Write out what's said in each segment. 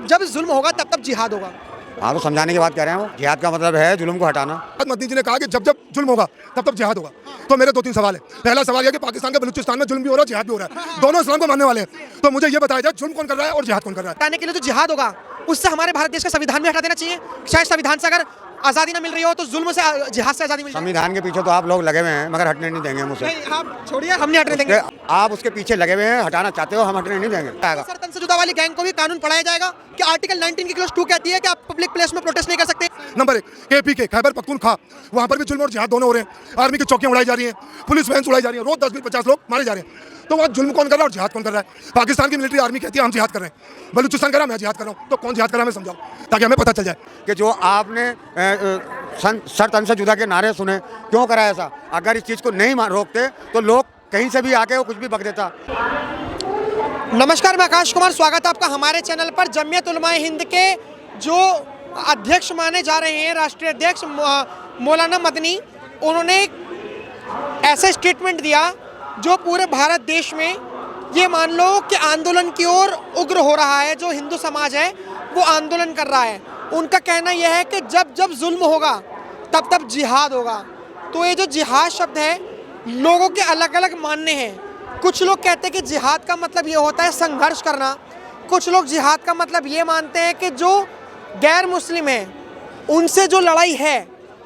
जब जुल्म होगा तब तब जिहाद होगा। हाँ, तो समझाने की बात कह रहे हैं वो। जिहाद का मतलब है जुल्म को हटाना। मोदी जी ने कहा कि जब जब जुल्म होगा तब तब जिहाद होगा। तो मेरे 2-3 सवाल है। पहला सवाल यह कि पाकिस्तान के बलूचिस्तान में जुल्म भी हो रहा है, जिहाद भी हो रहा है, दोनों इस्लाम को मानने वाले हैं। तो मुझे ये बताया जाए जुल्म कौन कर रहा है और जिहाद कौन कर रहा है। हटाने के लिए जो जिहाद होगा उससे हमारे भारत देश का संविधान भी हटा देना चाहिए। शायद संविधान से अगर आज़ादी ना मिल रही हो तो जुल्म से, जिहाद से आज़ादी मिल जाए। संविधान के पीछे तो आप लोग लगे हुए हैं, मगर हटने नहीं देंगे हम उसे। नहीं, आप छोड़िए, हम नहीं हटने देंगे। आप उसके पीछे लगे हुए हैं, हटाना चाहते हो, हम हटने नहीं देंगे। सर, तन से जुदा वाली गैंग को भी कानून पढ़ाया जाएगा कि आर्टिकल 19 की क्लॉज 2 कहती है कि आप पब्लिक प्लेस में प्रोटेस्ट नहीं कर सकते। नंबर 1, KPK खैबर पख्तूनख्वा, वहाँ पर भी जुल्म और जिहाद दोनों हो रहे हैं। आर्मी की चौकियां उड़ाई जा रही हैं, पुलिस वैन उड़ाई जा रही हैं, रोज 10-20-50 लोग मारे जा रहे हैं। तो वहाँ जुल्म कौन कर रहा है और जिहाद कौन कर रहा है। पाकिस्तान की मिलिट्री आर्मी कहती है हम जिहाद कर रहे हैं, बलूचिस्तान कह रहा है मैं जिहाद कर रहा हूँ। तो कौन जिहाद कर रहा है, मैं समझाओ ताकि हमें पता चल जाए कि जो आपने सर तन से जुदा के नारे सुने, क्यों करा ऐसा। अगर इस चीज़ को नहीं रोकते तो लोग कहीं से भी आके वो कुछ भी बक देता। नमस्कार, मैं आकाश कुमार, स्वागत है आपका हमारे चैनल पर। जमीयत उलमाए हिंद के जो अध्यक्ष माने जा रहे हैं, राष्ट्रीय अध्यक्ष मौलाना मदनी, उन्होंने एक ऐसा स्टेटमेंट दिया जो पूरे भारत देश में ये मान लो कि आंदोलन की ओर उग्र हो रहा है। जो हिंदू समाज है वो आंदोलन कर रहा है। उनका कहना यह है कि जब जब जुल्म होगा तब तब जिहाद होगा। तो ये जो जिहाद शब्द है, लोगों के अलग अलग मानने हैं। कुछ लोग कहते हैं कि जिहाद का मतलब ये होता है संघर्ष करना। कुछ लोग जिहाद का मतलब ये मानते हैं कि जो गैर मुस्लिम है उनसे जो लड़ाई है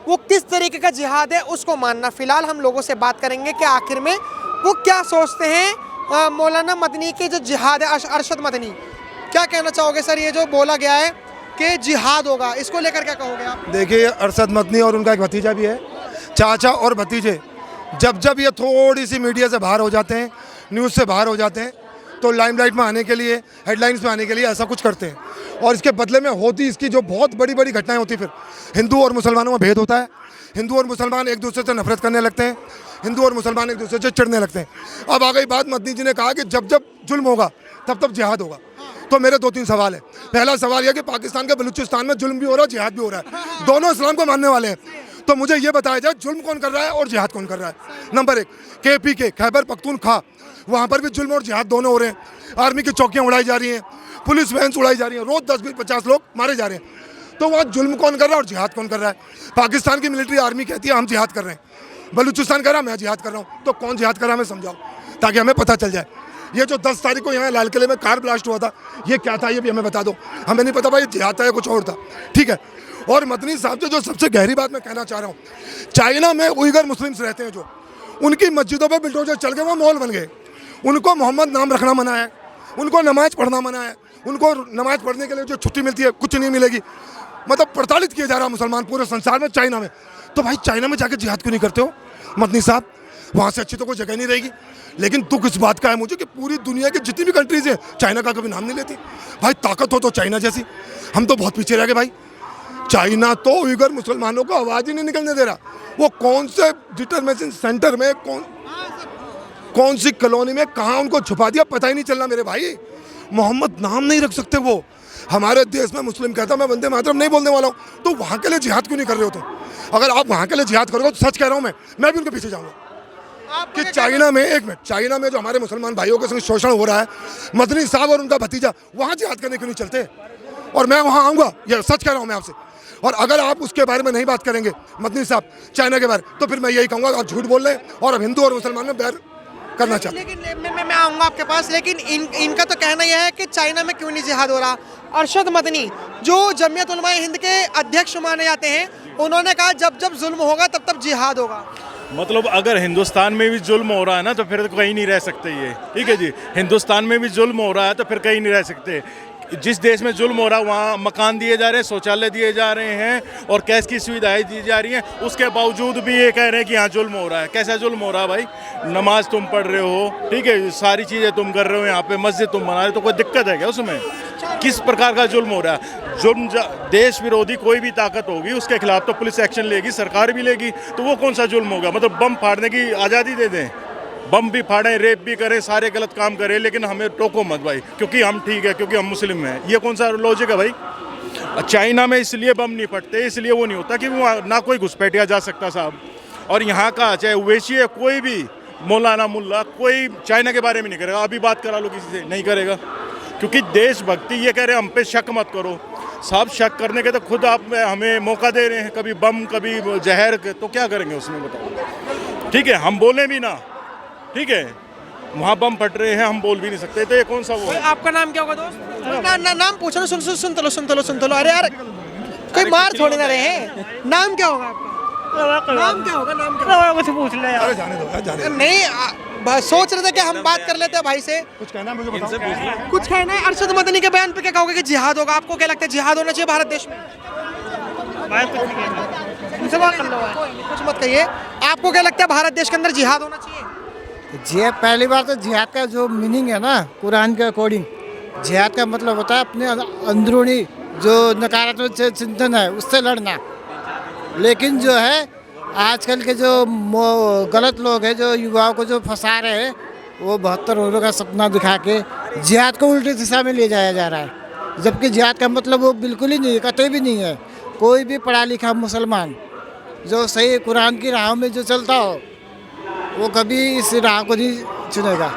वो किस तरीके का जिहाद है उसको मानना। फिलहाल हम लोगों से बात करेंगे कि आखिर में वो क्या सोचते हैं मौलाना मदनी के जो जिहाद है। अरशद मदनी, क्या कहना चाहोगे सर, ये जो बोला गया है कि जिहाद होगा, इसको लेकर क्या कहोगे आप? देखिए, अरशद मदनी और उनका एक भतीजा भी है, चाचा और भतीजे जब जब ये थोड़ी सी मीडिया से बाहर हो जाते हैं, न्यूज़ से बाहर हो जाते हैं, तो लाइमलाइट में आने के लिए, हेडलाइंस में आने के लिए ऐसा कुछ करते हैं। और इसके बदले में होती इसकी जो बहुत बड़ी बड़ी घटनाएं होती, फिर हिंदू और मुसलमानों में भेद होता है। हिंदू और मुसलमान एक दूसरे से नफरत करने लगते हैं, हिंदू और मुसलमान एक दूसरे से चिढ़ने लगते हैं। अब आ गई बात, मदनी जी ने कहा कि जब जब जुल्म होगा तब तब जिहाद होगा। तो मेरे 2-3 सवाल है। पहला सवाल यह कि पाकिस्तान के बलूचिस्तान में जुल्म भी हो रहा है, जिहाद भी हो रहा है, दोनों इस्लाम को मानने वाले हैं। तो मुझे ये बताया जाए जुल्म कौन कर रहा है और जिहाद कौन कर रहा है। नंबर 1, KPK खैबर पख्तूनख्वा, वहाँ पर भी जुल्म और जिहाद दोनों हो रहे हैं। आर्मी की चौकियां उड़ाई जा रही हैं, पुलिस वैन उड़ाई जा रही हैं, रोज 10-20-50 लोग मारे जा रहे हैं। तो वहाँ जुल्म कौन कर रहा है और जिहाद कौन कर रहा है। पाकिस्तान की मिलिट्री आर्मी कहती है हम जिहाद कर रहे हैं, बलूचिस्तान कह रहा है मैं जिहाद कर रहा हूँ। तो कौन जिहाद कर रहा है, हमें समझाओ ताकि हमें पता चल जाए। ये जो 10 तारीख को यहाँ लाल किले में कार ब्लास्ट हुआ था, ये क्या था, ये भी हमें बता दो। हमें नहीं पता भाई जिहाद था या कुछ और था, ठीक है। और मदनी साहब से जो सबसे गहरी बात मैं कहना चाह रहा हूँ, चाइना में उइगर मुस्लिम्स रहते हैं, जो उनकी मस्जिदों पर बिल्डोजर चल के वो मॉल बन गए। उनको मोहम्मद नाम रखना मना है, उनको नमाज पढ़ना मना है, उनको नमाज पढ़ने के लिए जो छुट्टी मिलती है कुछ नहीं मिलेगी। मतलब प्रताड़ित किया जा रहा है मुसलमान पूरे संसार में, चाइना में। तो भाई चाइना में जाकर जिहाद क्यों नहीं करते हो मदनी साहब, वहाँ से अच्छी तो कोई जगह नहीं रहेगी। लेकिन दुख इस बात का है मुझे कि पूरी दुनिया की जितनी भी कंट्रीज हैं चाइना का कभी नाम नहीं लेती। भाई ताकत हो तो चाइना जैसी, हम तो बहुत पीछे रह गए भाई। चाइना तो उइगर मुसलमानों को आवाज़ ही नहीं निकलने दे रहा। वो कौन से डिटरमिनेशन सेंटर में, कौन सी कॉलोनी में कहाँ उनको छुपा दिया पता ही नहीं चल रहा मेरे भाई। मोहम्मद नाम नहीं रख सकते वो। हमारे देश में मुस्लिम कहता मैं वंदे मातरम नहीं बोलने वाला हूँ, तो वहाँ के लिए जिहाद क्यों नहीं कर रहे हो तुम? अगर आप वहाँ के लिए जिहाद करोगे तो सच कह रहा हूँ मैं भी उनके पीछे जाऊँगा। कि चाइना में, एक मिनट, चाइना में जो हमारे मुसलमान भाइयों के संग शोषण हो रहा है, मदनी साहब और उनका भतीजा वहाँ जिहाद करने क्यों नहीं चलते? और मैं वहाँ आऊँगा, ये सच कह रहा हूँ मैं आपसे। और अगर आप उसके बारे में नहीं बात करेंगे मदनी साहब, चाइना के बारे, तो फिर मैं यही कहूँगा आप झूठ बोल रहे हैं और अब हिंदू और मुसलमान में बैर करना चाहते हैं। लेकिन मैं आऊँगा आपके पास, लेकिन इनका तो कहना यह है कि चाइना में क्यों नहीं जिहाद हो रहा। अरशद मदनी, जो जमीयत उलमाए हिंद के अध्यक्ष माने जाते हैं, उन्होंने कहा जब जब जुल्म होगा तब तब जिहाद होगा। मतलब अगर हिंदुस्तान में भी जुल्म हो रहा है ना तो फिर तो कहीं नहीं रह सकते ये, ठीक है जी। हिंदुस्तान में भी जुल्म हो रहा है तो फिर कहीं नहीं रह सकते। जिस देश में जुल्म हो रहा है वहाँ मकान दिए जा रहे हैं, शौचालय दिए जा रहे हैं और कैश की सुविधाएं दी जा रही हैं, उसके बावजूद भी ये कह रहे हैं कि यहाँ जुल्म हो रहा है। कैसा जुल्म हो रहा है भाई? नमाज तुम पढ़ रहे हो, ठीक है, सारी चीज़ें तुम कर रहे हो, यहाँ पे मस्जिद तुम बना रहे हो, तो कोई दिक्कत है क्या उसमें? किस प्रकार का जुल्म हो रहा है? जुल्म देश विरोधी कोई भी ताकत होगी उसके खिलाफ तो पुलिस एक्शन लेगी, सरकार भी लेगी। तो वो कौन सा जुल्म होगा? मतलब बम फाड़ने की आज़ादी दे दें, बम भी फाड़ें, रेप भी करें, सारे गलत काम करें, लेकिन हमें टोको मत भाई क्योंकि हम ठीक है, क्योंकि हम मुस्लिम हैं। ये कौन सा लॉजिक है भाई? चाइना में इसलिए बम नहीं फटते, इसलिए वो नहीं होता कि वो ना कोई घुसपैठिया जा सकता साहब। और यहाँ का चाहे उवैसी है, कोई भी मौलाना मुल्ला, कोई चाइना के बारे में नहीं करेगा। अभी बात करा लो किसी से, नहीं करेगा। क्योंकि देशभक्ति ये कह रहे हैं हम पे शक मत करो, साहब शक करने के तो खुद आप हमें मौका दे रहे हैं, कभी बम कभी जहर, तो क्या करेंगे उसमें बताओ। ठीक है हम बोलें भी ना, ठीक है वहाँ बम फट रहे हैं हम बोल भी नहीं सकते, तो ये कौन सा वो है? आपका नाम क्या होगा दोस्त? नाम पूछो ना, सुन तो लो। अरे यार कोई मार थोड़ी ना रहे हैं। नाम क्या होगा आपका? नाम क्या होगा? नाम क्या होगा? कुछ पूछ ले यार। अरे जाने दो यार, जाने दो। नहीं सोच रहे थे कि हम बात कर लेते हैं भाई से। कुछ कहना है मुझे बताओ। कुछ कहना है अरशद मदनी के बयान पे क्या कहोगे कि जिहाद होगा? आपको क्या लगता है जिहाद होना चाहिए भारत देश में? भाई कुछ नहीं कहना। मुझसे बात कर लो भाई। कुछ मत कहिए। आपको क्या लगता है भारत देश के अंदर जिहाद होना चाहिए? जिहाद पहली बार तो जिहाद का जो मीनिंग है ना कुरान के अकॉर्डिंग, जिहाद का मतलब होता है अपने अंदरूनी जो नकारात्मक चिंतन है उससे लड़ना। लेकिन जो है आजकल के जो गलत लोग हैं जो युवाओं को जो फंसा रहे हैं, वो 72 होने का सपना दिखा के जिहाद को उल्टी दिशा में ले जाया जा रहा है, जबकि जिहाद का मतलब वो बिल्कुल ही नहीं है, कतई भी नहीं है। कोई भी पढ़ा लिखा मुसलमान जो सही कुरान की राह में जो चलता हो वो कभी इस राह को नहीं चुनेगा।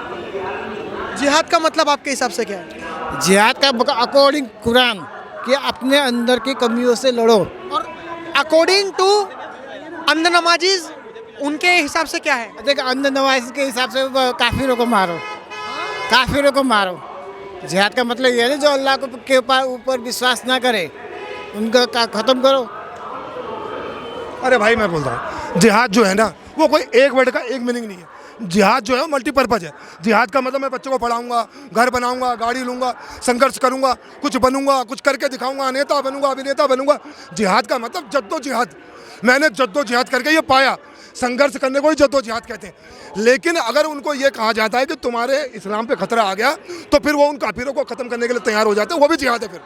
जिहाद का मतलब आपके हिसाब से क्या है? जिहाद का अकॉर्डिंग कुरान कि अपने अंदर की कमियों से लड़ो। और अकॉर्डिंग टू अंध नमाजीज उनके हिसाब से क्या है? देख अंध नवाज के हिसाब से काफिरों को मारो, काफिरों को मारो। जिहाद का मतलब ये है ना जो अल्लाह को के ऊपर विश्वास ना करे उनका खत्म करो। अरे भाई मैं बोल रहा हूँ जिहाद जो है ना वो कोई एक वर्ड का एक मीनिंग नहीं है। जिहाद जो है वो मल्टीपर्पज़ है। जिहाद का मतलब मैं बच्चों को पढ़ाऊंगा, घर बनाऊंगा, गाड़ी लूंगा, संघर्ष करूंगा, कुछ बनूंगा, कुछ करके दिखाऊंगा, नेता बनूंगा, अभिनेता बनूंगा। जिहाद का मतलब जद्दोजिहाद। मैंने जद्दोजिहाद करके ये पाया, संघर्ष करने को ही जद्दोजिहाद कहते हैं। लेकिन अगर उनको ये कहा जाता है कि तुम्हारे इस्लाम पे खतरा आ गया तो फिर वो उन काफिरों को ख़त्म करने के लिए तैयार हो जाते हैं, वो भी जिहाद है। फिर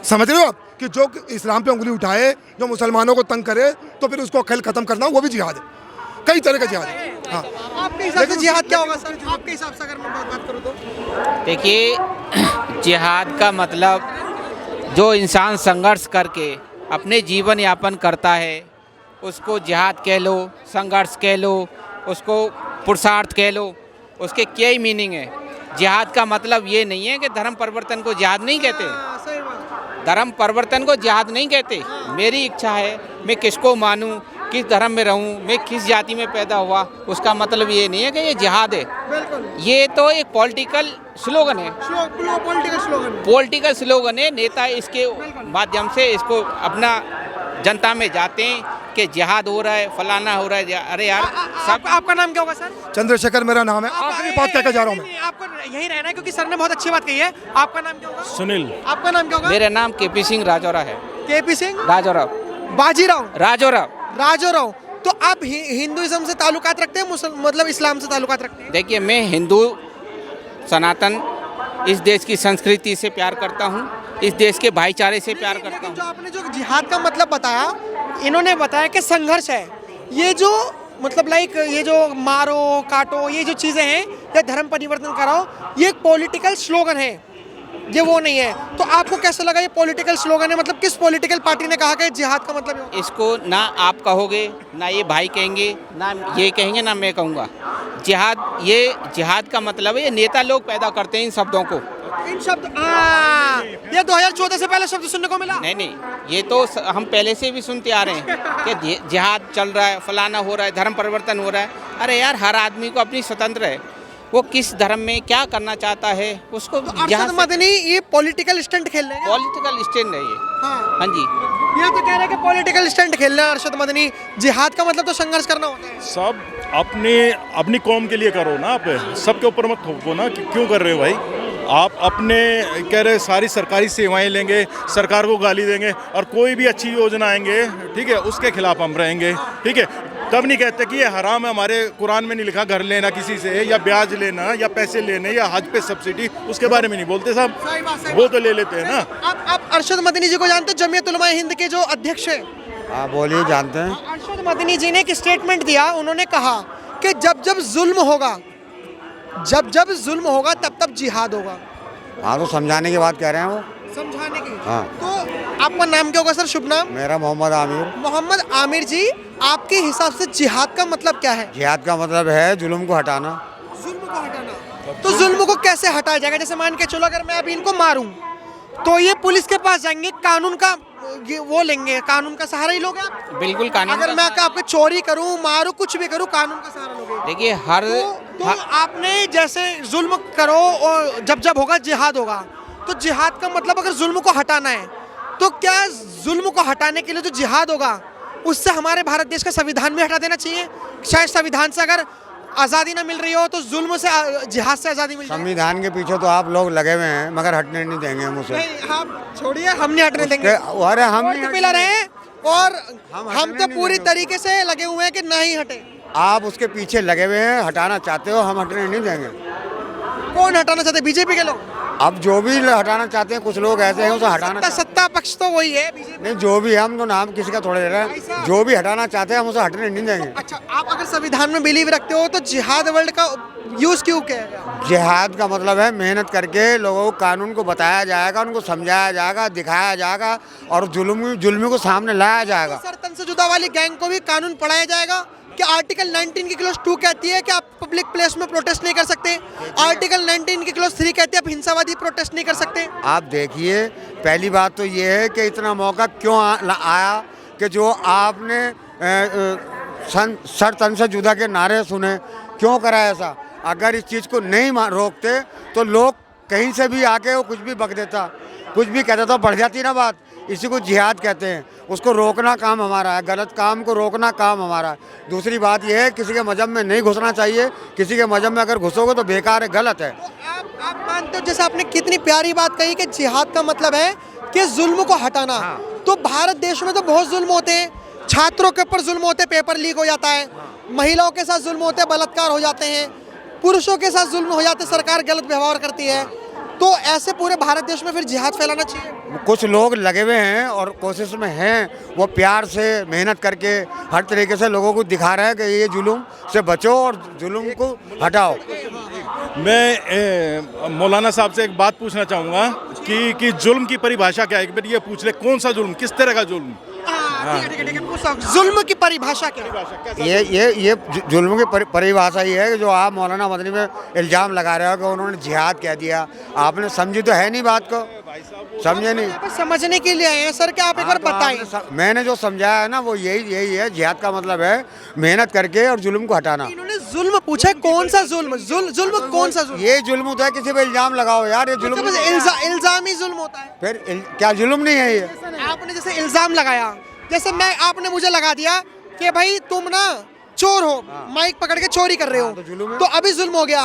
समझ रहे हो आप कि जो इस्लाम पे उंगली उठाए, जो मुसलमानों को तंग करे, तो फिर उसको खेल खत्म करना वो भी जिहाद है। कई तरह का जिहाद है। हाँ आपके हिसाब से जिहाद क्या होगा सर? आपके हिसाब से अगर मैं बात करूँ तो देखिए जिहाद का मतलब जो इंसान संघर्ष करके अपने जीवन यापन करता है उसको जिहाद कह लो, संघर्ष कह लो, उसको पुरुषार्थ कह लो, उसके क्या ही मीनिंग है। जिहाद का मतलब ये नहीं है कि धर्म परिवर्तन को जिहाद नहीं कहते, सही बात। धर्म परिवर्तन को जिहाद नहीं कहते। मेरी इच्छा है मैं किसको मानूं, किस धर्म में रहूं, मैं किस जाति में पैदा हुआ, उसका मतलब ये नहीं है कि ये जिहाद है। बिल्कुल ये तो एक पॉलिटिकल स्लोगन है, पॉलिटिकल स्लोगन। पॉलिटिकल स्लोगन है। नेता इसके माध्यम से इसको अपना जनता में जाते हैं कि जिहाद हो रहा है, फलाना हो रहा है। अरे यार सब आपका नाम क्या होगा सर? चंद्रशेखर मेरा नाम है। आखिरी बात कहकर जा रहा हूँ मैं। आपको यही रहना है क्योंकि सर ने बहुत अच्छी बात कही है। आपका नाम क्या होगा? सुनील। आपका नाम क्या होगा? मेरा नाम केपी सिंह राजौरा है। केपी सिंह राजौरा, बाजीराव राजौरा। राजौराव। तो आप हिंदुइज्म से ताल्लुकात रखते हैं, मतलब इस्लाम से ताल्लुकात रखते हैं? देखिए मैं हिंदू सनातन इस देश की संस्कृति से प्यार करता हूँ, इस देश के भाईचारे से प्यार करता लेकिन हूँ। जो आपने जो जिहाद का मतलब बताया, इन्होंने बताया कि संघर्ष है। ये जो मतलब लाइक ये जो मारो काटो ये जो चीज़ें हैं या धर्म परिवर्तन कराओ, ये एक पॉलिटिकल स्लोगन है, ये वो नहीं है। तो आपको कैसा लगा ये पॉलिटिकल स्लोगन है? मतलब किस पॉलिटिकल पार्टी ने कहा कि जिहाद का मतलब है? इसको ना आप कहोगे, ना ये भाई कहेंगे, ना ये कहेंगे, ना मैं कहूँगा। जिहाद, ये जिहाद का मतलब है ये नेता लोग पैदा करते हैं इन शब्दों को। इन शब्द ये 2014 से पहले शब्द सुनने को मिला? नहीं, ये तो हम पहले से भी सुनते आ रहे हैं कि जिहाद चल रहा है, फलाना हो रहा है, धर्म परिवर्तन हो रहा है। अरे यार हर आदमी को अपनी स्वतंत्र है, वो किस धर्म में क्या करना चाहता है उसको। अरशद मदनी ये पॉलिटिकल स्टंट खेल रहे हैं? पॉलिटिकल स्टैंड है ये। हाँ। हाँ जी, ये तो कह रहे हैं कि पॉलिटिकल स्टंट खेल रहे हैं अरशद मदनी। जिहाद का मतलब तो संघर्ष करना होता है। सब अपनी कौम के लिए करो ना, आप सबके ऊपर मत थोपो ना कि क्यों कर रहे हो भाई। आप अपने कह रहे सारी सरकारी सेवाएं लेंगे, सरकार को गाली देंगे और कोई भी अच्छी योजना आएंगे, ठीक है, उसके खिलाफ हम रहेंगे। ठीक है, तब नहीं कहते कि ये हराम है, हमारे कुरान में नहीं लिखा घर लेना किसी से या ब्याज लेना या पैसे लेने या हज पे सब्सिडी, उसके बारे में नहीं बोलते साहब, वो तो ले लेते हैं ना। आप अरशद मदनी जी को जानते हो? जमीयत उलमा हिंद के जो अध्यक्ष हैं। हाँ बोलिए, जानते हैं। अरशद मदनी जी ने एक स्टेटमेंट दिया, उन्होंने कहा कि जब जब जुल्म होगा तब तब जिहाद होगा। हाँ तो समझाने की बात कह रहे हैं वो, समझाने की। हाँ। तो आपका नाम क्या होगा सर? शुभ नाम? मेरा मोहम्मद आमिर। मोहम्मद आमिर जी, आपके हिसाब से जिहाद का मतलब क्या है? जिहाद का मतलब है जुल्म को हटाना। जुल्म को हटाना। तो जुल्म को कैसे हटाया जाएगा? जैसे मान के चलो अगर मैं अभी इनको मारूं तो ये पुलिस के पास जाएंगे, कानून का वो लेंगे, कानून का सहारा ही लोगे आप? बिल्कुल कानून अगर का मैं सहारा। आपको चोरी करूं, मारूं, कुछ भी करूं, कानून का सहारा लोगे? देखिए हर तो आपने जैसे जुल्म करो और जब जब होगा जिहाद होगा, तो जिहाद का मतलब अगर जुल्म को हटाना है तो क्या जुल्म को हटाने के लिए जो जिहाद होगा उससे हमारे भारत देश का संविधान भी हटा देना चाहिए? शायद संविधान से अगर आज़ादी ना मिल रही हो तो जुल्म से जिहाद से आज़ादी मिल जाए। संविधान के पीछे तो आप लोग लगे हुए हैं, मगर हटने नहीं देंगे हम उसे। नहीं, आप छोड़िए, हम नहीं हटने देंगे। अरे हम नहीं पिलर हैं और हम हम हटने तो नहीं पूरी देंगे तरीके से लगे हुए हैं कि नहीं हटे। आप उसके पीछे लगे हुए हैं, हटाना चाहते हो, हम हटने नहीं देंगे। कौन हटाना चाहते? बीजेपी के लोग? अब जो भी हटाना चाहते हैं, कुछ लोग ऐसे हैं उसे हटाना सत्ता पक्ष तो वही है बीजेपी। नहीं, जो भी है, हम तो नाम किसी का थोड़े ले रहे हैं, जो भी हटाना चाहते हैं हम उसे हटने नहीं देंगे। अच्छा, आप अगर संविधान में बिलीव रखते हो तो जिहाद वर्ड का यूज क्यों किया? जिहाद का मतलब है मेहनत करके लोगों को कानून को बताया जाएगा, उनको समझाया जाएगा, दिखाया जाएगा और जुल्मी को सामने लाया जाएगा। सर, तन से जुदा वाली गैंग को भी कानून पढ़ाया जाएगा कि आर्टिकल 19 की क्लॉज 2 कहती है कि आप पब्लिक प्लेस में प्रोटेस्ट नहीं कर सकते। आर्टिकल 19 की क्लॉज 3 कहती है आप हिंसावादी प्रोटेस्ट नहीं कर सकते। आप देखिए, पहली बात तो ये है कि इतना मौका क्यों आया कि जो आपने सर तन से जुदा के नारे सुने, क्यों करा ऐसा? अगर इस चीज़ को नहीं रोकते तो लोग कहीं से भी आके वो कुछ भी बक देता, कुछ भी कहता था, बढ़ जाती ना बात। इसी को जिहाद कहते हैं, उसको रोकना काम हमारा है, गलत काम को रोकना काम हमारा है। दूसरी बात यह है, किसी के मजहब में नहीं घुसना चाहिए, किसी के मजहब में अगर घुसोगे तो बेकार है, गलत है। तो आप मानते हो, जैसे आपने कितनी प्यारी बात कही कि जिहाद का मतलब है कि जुल्म को हटाना। तो भारत देश में तो बहुत जुल्म होते हैं, छात्रों के ऊपर जुल्म होते हैं, पेपर लीक हो जाता है, महिलाओं के साथ जुल्म होते हैं, बलात्कार हो जाते हैं, पुरुषों के साथ जुल्म हो जाते हैं, सरकार गलत व्यवहार करती है। तो ऐसे पूरे भारत देश में फिर जिहाद फैलाना चाहिए। कुछ लोग लगे हुए हैं और कोशिश में हैं, वो प्यार से मेहनत करके हर तरीके से लोगों को दिखा रहे हैं कि ये जुल्म से बचो और जुल्म को हटाओ। मैं मौलाना साहब से एक बात पूछना चाहूँगा कि जुल्म की परिभाषा क्या है? एक बार ये पूछ ले, कौन सा जुल्म, किस तरह का जुल्म? ठीक है, पूछो, जुल्म की परिभाषा क्या है? ये जुल्म की परिभाषा ये है कि जो आप मौलाना मदनी में इल्ज़ाम लगा रहे हो कि उन्होंने जिहाद कह दिया, आपने समझी तो है नहीं बात को, समझे नहीं। यहाँ पे समझने के लिए आए हैं सर, क्या आप एक बार बताएं। मैंने जो समझाया है ना वो यही है। जिहाद का मतलब है मेहनत करके और जुल्म को हटाना। इन्होंने जुल्म पूछा है, कौन सा जुल्म? जुल्म कौन सा जुल्म? ये जुल्म होता है, किसी पे इल्ज़ाम लगाओ यार, ये जुल्म। इल्जाम ही जुल्म होता है। फिर क्या जुल्म नहीं है ये? आपने जैसे इल्जाम लगाया, जैसे आपने मुझे लगा दिया कि भाई तुम ना चोर हो, माइक पकड़ के चोरी कर रहे हो, तो जुल्म है। तो अभी जुल्म हो गया।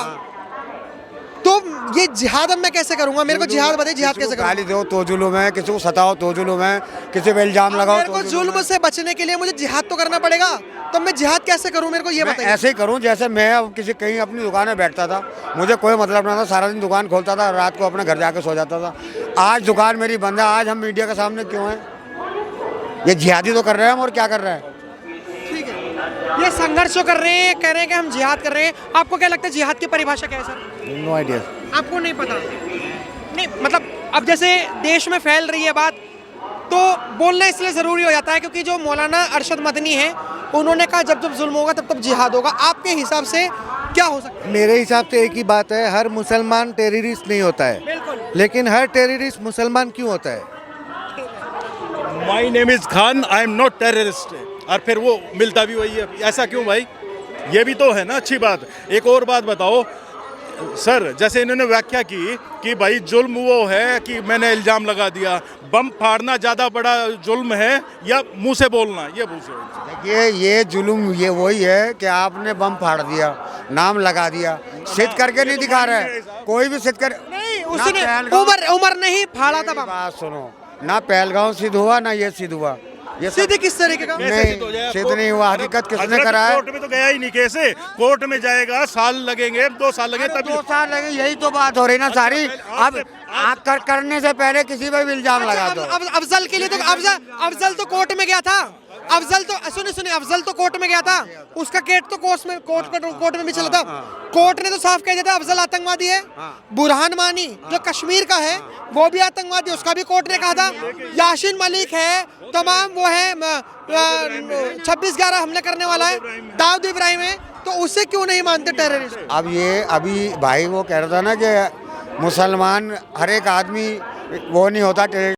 तो ये जिहाद अब मैं कैसे करूंगा? मेरे को जिहाद बताइए, जिहाद कैसे करूंगा? गाली दो तो जुल्म है, किसी को सताओ तो जुल्म है, किसी पे इल्ज़ाम लगाओ मेरे को जुल्म से बचने के लिए मुझे जिहाद तो करना पड़ेगा, तो मैं जिहाद कैसे करूं? मेरे को ये मैं बताइए। ऐसे ही करूं जैसे मैं अब कहीं अपनी दुकान में बैठता था, मुझे कोई मतलब ना था, सारा दिन दुकान खोलता था, रात को अपने घर जाके सो जाता था। आज दुकान मेरी बंद है, आज हम मीडिया के सामने क्यों हैं? ये जिहादी तो कर रहे हैं हम, और क्या कर रहे हैं? ठीक है, ये संघर्ष जो कर रहे हैं, कह रहे हैं कि हम जिहाद कर रहे हैं। आपको क्या लगता है जिहाद की परिभाषा क्या है सर? No idea. आपको नहीं पता? नहीं, मतलब अब जैसे देश में फैल रही है बात, तो बोलना इसलिए ज़रूरी हो जाता है क्योंकि जो मौलाना अरशद मदनी है, उन्होंने कहा जब जब जुल्म होगा तब तब जिहाद होगा। आपके हिसाब से क्या हो सकता है? मेरे हिसाब से एक ही बात है, हर मुसलमान टेररिस्ट नहीं होता है, बिल्कुल। लेकिन हर टेररिस्ट मुसलमान क्यों होता है? My name is Khan, I am not terrorist. और फिर वो मिलता भी वही है, ऐसा क्यों भाई? ये भी तो है ना अच्छी बात। एक और बात बताओ सर, जैसे इन्होंने व्याख्या की कि भाई जुल्म वो है कि मैंने इल्ज़ाम लगा दिया, बम फाड़ना ज़्यादा बड़ा जुल्म है या मुंह से बोलना? ये पूछो। देखिए, ये जुल्म ये वही है कि आपने बम फाड़ दिया, नाम लगा दिया, सिद्ध करके नहीं दिखा रहे हैं, कोई भी सिद्ध कर नहीं, उसने उमर नहीं फाड़ा था। बात सुनो ना, पहलगांव सिद्ध हुआ ना ये सिद्ध हुआ। ये सीधे किस तरीके का? नहीं, सिद्ध नहीं हुआ। हकीकत किसने करा है? कोर्ट में तो गया ही नहीं, कैसे कोर्ट में जाएगा? साल लगेंगे, 2 साल लगेंगे, तभी 2 साल लगे, यही तो बात हो रही ना सारी। अब आप करने से पहले किसी पे भी इल्जाम लगा दो। अफजल के लिए तो अफजल तो कोर्ट में गया था। अफजल तो सुनिए, अफजल तो कोर्ट में गया था, उसका केस तो कोर्ट में भी चला था। कोर्ट ने तो साफ कह दिया था अफजल आतंकवादी है। बुरहान मानी जो कश्मीर का है वो भी आतंकवादी, उसका भी कोर्ट ने कहा था। यासीन मलिक है, तमाम वो है 26/11 हमले करने वाला है। दाऊद इब्राहिम है, तो उसे क्यों नहीं मानते टेररिस्ट? अब ये अभी भाई वो कह रहा था ना कि मुसलमान हर एक आदमी वो नहीं होता